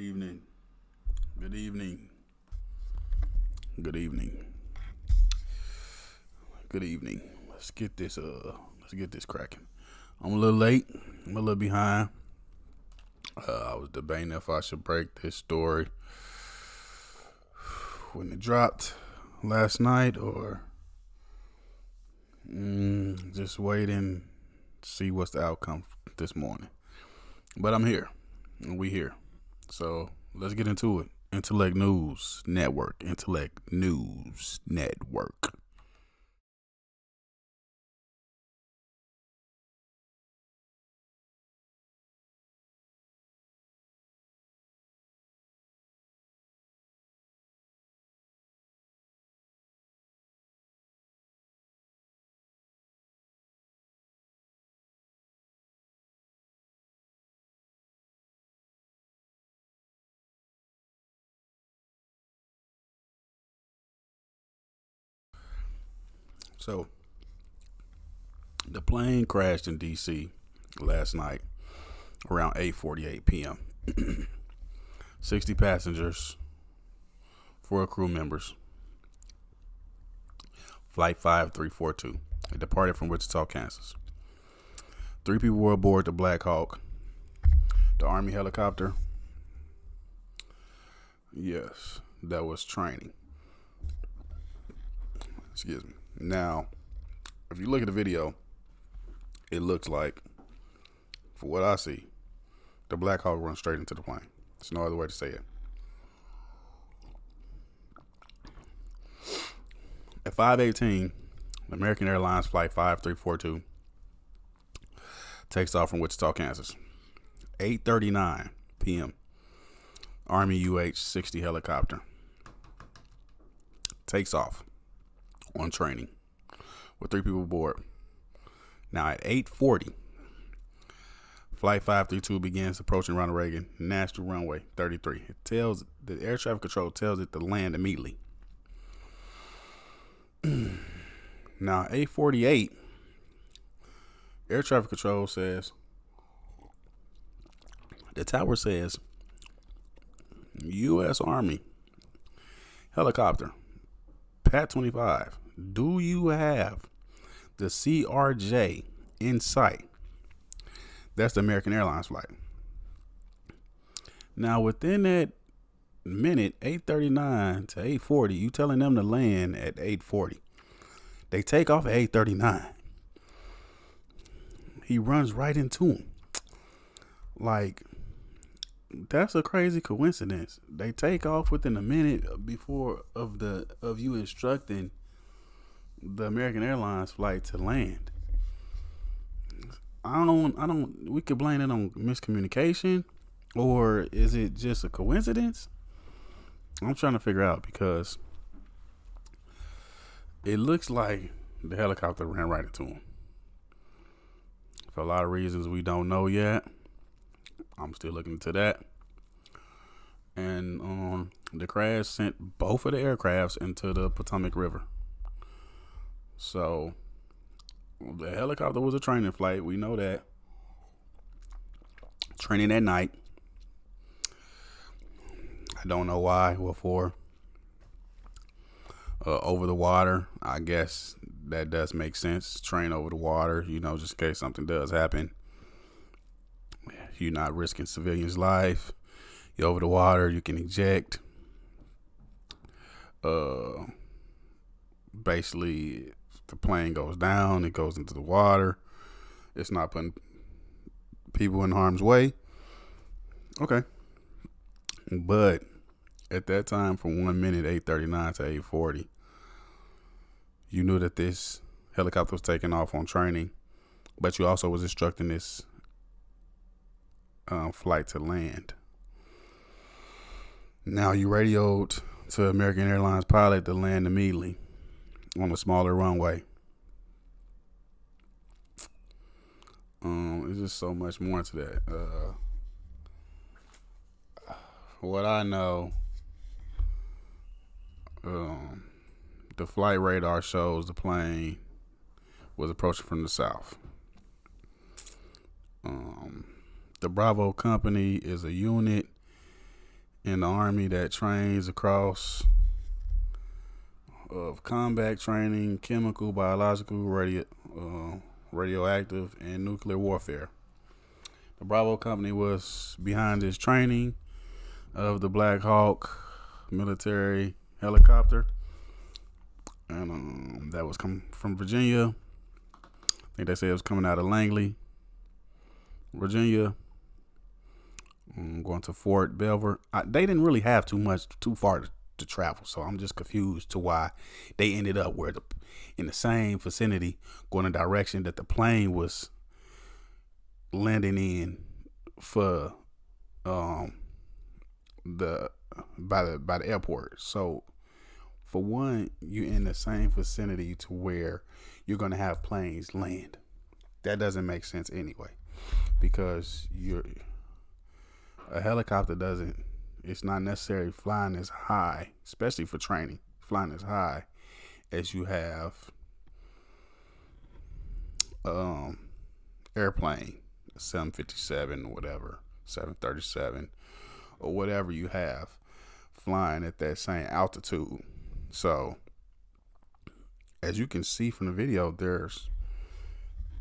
evening. Good evening. Good evening. Good evening. Let's get this cracking. I'm a little late. I'm a little behind. I was debating if I should break this story when it dropped last night or just wait and see what's the outcome this morning. But I'm here. And we here. So let's get into it. Intellect News Network. So the plane crashed in D.C. last night around 8:48 p.m. 60 passengers, 4 crew members. Flight 5342. It departed from Wichita, Kansas. 3 people were aboard the BlackHawk, the Army helicopter. Yes, that was training. Excuse me. Now, if you look at the video, it looks like, for what I see, the BlackHawk runs straight into the plane. There's no other way to say it. At 5:18, American Airlines Flight 5342 takes off from Wichita, Kansas. 8:39 p.m., Army UH-60 helicopter takes off on training with 3 people aboard. Now at 8:40, Flight 532 begins approaching Ronald Reagan National Runway 33. It tells the air traffic control tells it to land immediately. Now 8:48, air traffic control says, the tower says, U.S. Army helicopter, Pat 25, do you have the CRJ in sight? That's the American Airlines flight. Now, within that minute, 8:39 to 8:40, you telling them to land at 8:40. They take off at 8:39. He runs right into him. Like, that's a crazy coincidence. They take off within a minute before of you instructing the American Airlines flight to land. We could blame it on miscommunication, or is it just a coincidence? I'm trying to figure out, because it looks like the helicopter ran right into him. For a lot of reasons we don't know yet. I'm still looking into that. And the crash sent both of the aircrafts into the Potomac River. So the helicopter was a training flight. We know that. Training at night. I don't know why. What for? Over the water. I guess that does make sense. Train over the water, just in case something does happen. You're not risking civilians' life. You're over the water. You can eject. Basically, if the plane goes down, it goes into the water. It's not putting people in harm's way. Okay. But at that time, from 1 minute, 8:39 to 8:40, you knew that this helicopter was taking off on training, but you also was instructing this flight to land. Now you radioed to American Airlines pilot to land immediately on a smaller runway. There's just so much more to that. What I know, the flight radar shows the plane was approaching from the south. The Bravo company is a unit in the Army that trains across of combat training, chemical, biological, radioactive, and nuclear warfare. The Bravo Company was behind this training of the BlackHawk military helicopter, and that was coming from Virginia. I think they said it was coming out of Langley, Virginia, going to Fort Belvoir. They didn't really have too far to travel, so I'm just confused to why they ended up in the same vicinity, going in the direction that the plane was landing in for the by the airport. So for one, you're in the same vicinity to where you're going to have planes land. That doesn't make sense anyway, because a helicopter it's not necessarily flying as high, especially for training, flying as high as you have airplane, 757 or whatever, 737 or whatever you have flying at that same altitude. So as you can see from the video, there's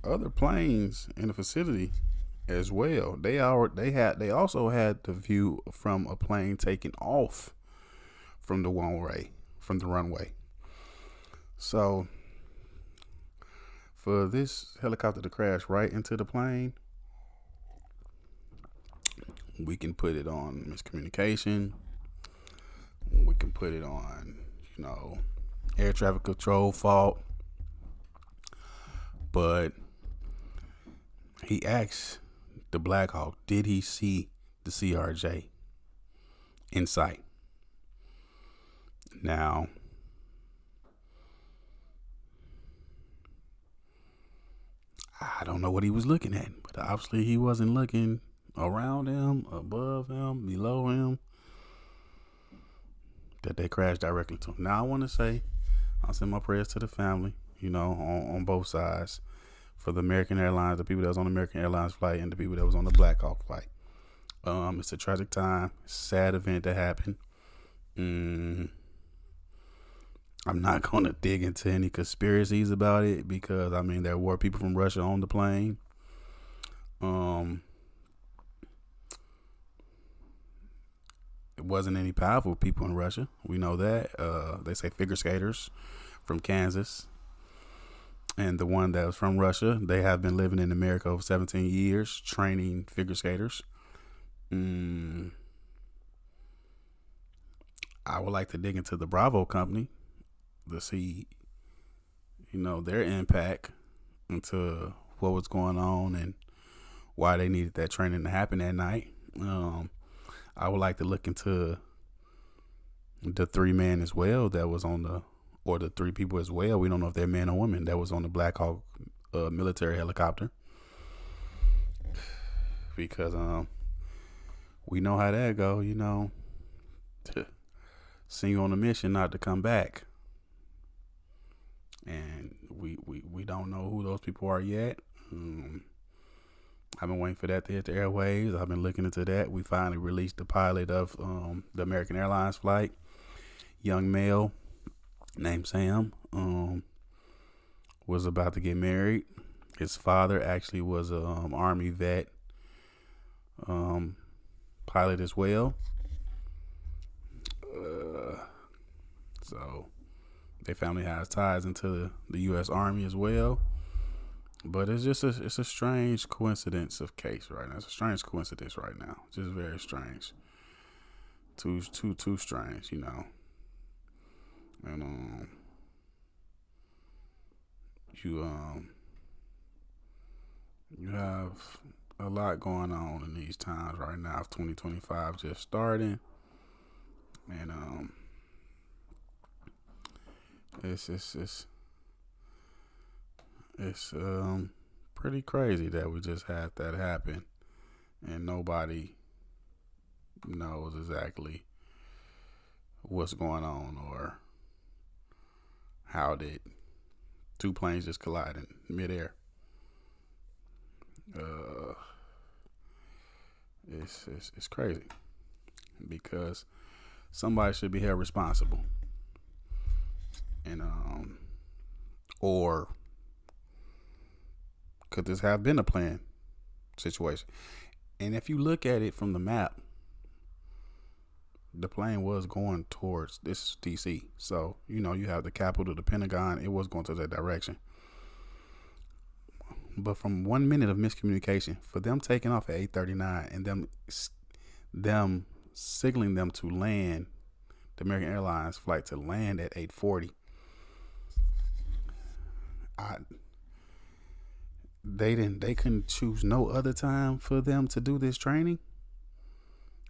other planes in the facility as well. They also had the view from a plane taking off from the runway. So for this helicopter to crash right into the plane, we can put it on miscommunication. We can put it on, air traffic control fault. But he asked the Blackhawk, did he see the CRJ in sight? Now, I don't know what he was looking at, but obviously he wasn't looking around him, above him, below him, that they crashed directly to him. Now, I want to say, I'll send my prayers to the family, on both sides, for the American Airlines, the people that was on the American Airlines flight, and the people that was on the Blackhawk flight. It's a tragic time, sad event that happened. I'm not going to dig into any conspiracies about it, because there were people from Russia on the plane. It wasn't any powerful people in Russia. We know that. They say figure skaters from Kansas. And the one that was from Russia, they have been living in America over 17 years, training figure skaters. I would like to dig into the Bravo Company to see, their impact into what was going on and why they needed that training to happen that night. I would like to look into the three men as well that was or the three people as well. We don't know if they're men or women that was on the Blackhawk military helicopter, because we know how that go. To send you on a mission not to come back, and we don't know who those people are yet. I've been waiting for that to hit the airwaves. I've been looking into that. We finally released the pilot of the American Airlines flight, young male named Sam, was about to get married. His father actually was a Army vet, pilot as well. So their family has ties into the U.S. Army as well. But it's just it's a strange coincidence of case right now. It's a strange coincidence right now. Just very strange. Too strange, And you have a lot going on in these times right now. 2025 just starting, and it's pretty crazy that we just had that happen, and nobody knows exactly what's going on or how did two planes just collide in midair. It's crazy. because somebody should be held responsible. And or could this have been a planned situation? And if you look at it from the map, the plane was going towards this DC. So, you have the capital, the Pentagon. It was going to that direction. But from 1 minute of miscommunication, for them taking off at 8:39 and them signaling them to land, the American Airlines flight to land at 8:40, they couldn't choose no other time for them to do this training,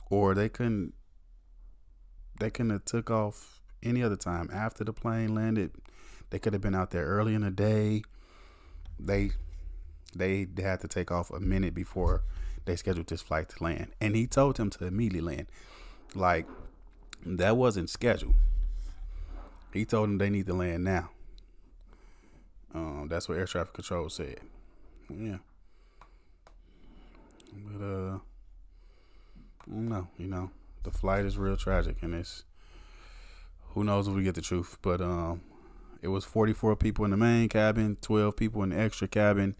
or they couldn't have took off any other time after the plane landed. They could have been out there early in the day. They had to take off a minute before they scheduled this flight to land, and he told them to immediately land. Like, that wasn't scheduled. He told them they need to land now. That's what air traffic control said. Yeah. But no, the flight is real tragic, and it's, who knows if we get the truth. But it was 44 people in the main cabin, 12 people in the extra cabin,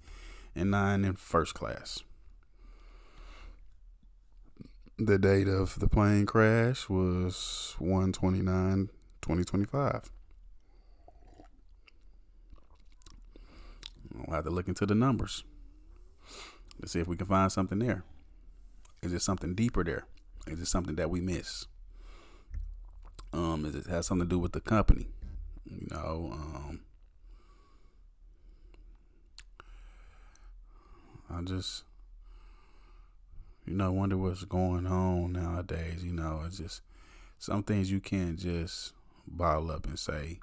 and 9 in first class. The date of the plane crash was 1/29/2025. We'll have to look into the numbers to see if we can find something there. Is it something deeper there? Is it something that we miss? Does it have something to do with the company? I just, wonder what's going on nowadays. It's just some things you can't just bottle up and say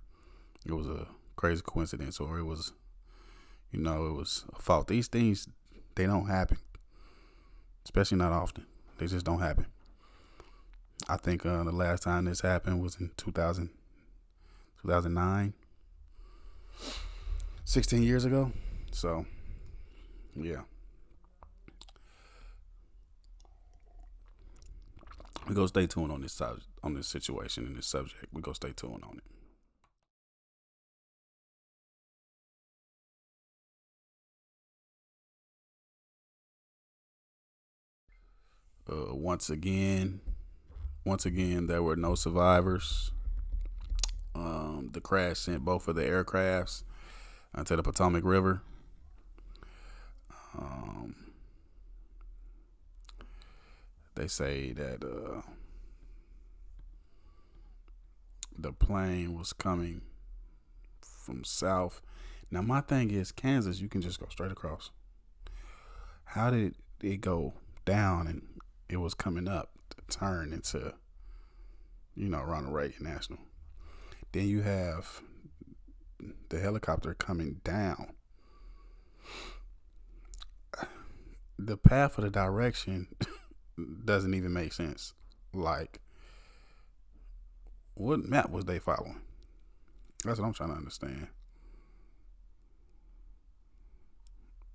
it was a crazy coincidence, or it was, it was a fault. These things, they don't happen, especially not often. They just don't happen. I think the last time this happened was in 2009, 16 years ago. So, yeah. We go stay tuned on this situation and this subject. We go stay tuned on it. Once again, there were no survivors. The crash sent both of the aircrafts to the Potomac River. They say that the plane was coming from south. Now, my thing is, Kansas, you can just go straight across. How did it go down and it was coming up to turn into, Ronald Reagan National? Then you have the helicopter coming down. The path of the direction doesn't even make sense. Like, what map was they following? That's what I'm trying to understand.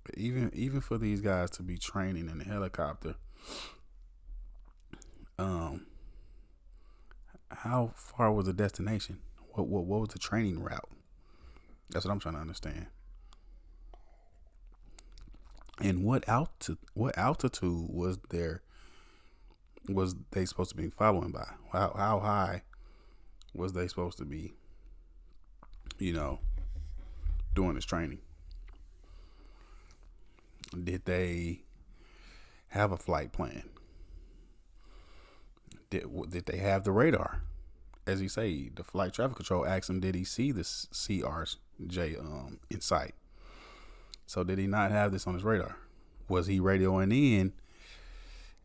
But even for these guys to be training in a helicopter, how far was the destination? What was the training route? That's what I'm trying to understand. And what altitude was they supposed to be following by? How high was they supposed to be, doing this training? Did they have a flight plan? Did they have the radar? As you say, the flight traffic control asked him, did he see the CRJ in sight? So did he not have this on his radar? Was he radioing in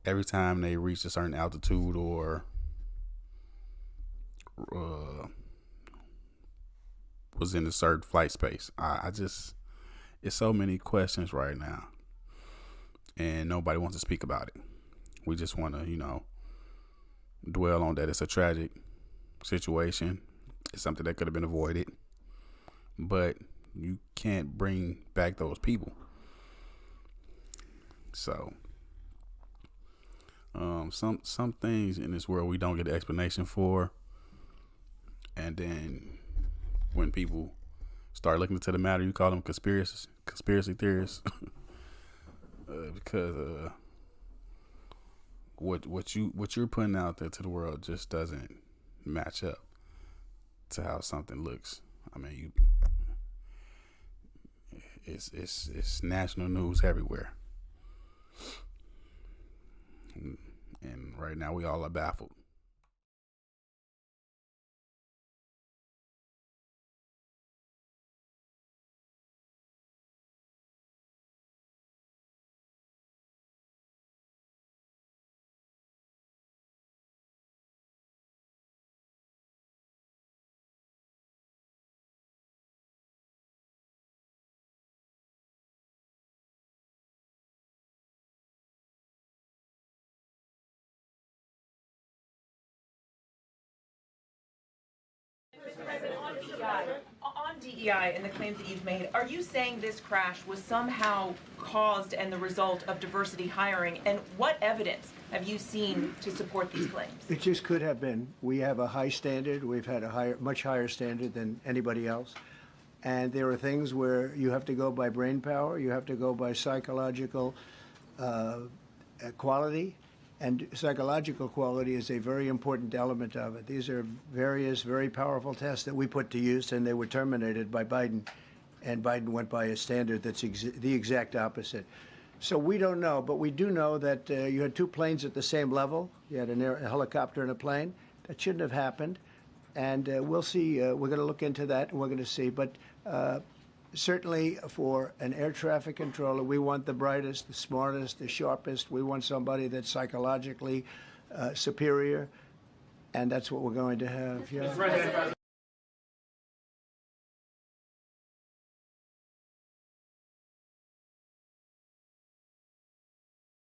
every time they reached a certain altitude, or was in a certain flight space? I just, it's so many questions right now, and nobody wants to speak about it. We just want to, dwell on that it's a tragic situation. It's something that could have been avoided, but you can't bring back those people. So, Some things in this world we don't get an explanation for, and then when people start looking into the matter, you call them conspiracy theorists, because what you're putting out there to the world just doesn't match up to how something looks. I mean, it's national news everywhere, and right now we all are baffled. On DEI and the claims that you've made, are you saying this crash was somehow caused and the result of diversity hiring? And what evidence have you seen to support these claims? It just could have been. We have a high standard. We've had a much higher standard than anybody else. And there are things where you have to go by brain power, you have to go by psychological quality. And psychological quality is a very important element of it. These are various very powerful tests that we put to use, and they were terminated by Biden. And Biden went by a standard that's the exact opposite. So we don't know, but we do know that you had two planes at the same level. You had a helicopter and a plane. That shouldn't have happened. And we'll see. We're going to look into that, and we're going to see. But certainly for an air traffic controller, we want the brightest, the smartest, the sharpest. We want somebody that's psychologically superior, and that's what we're going to have. Yeah.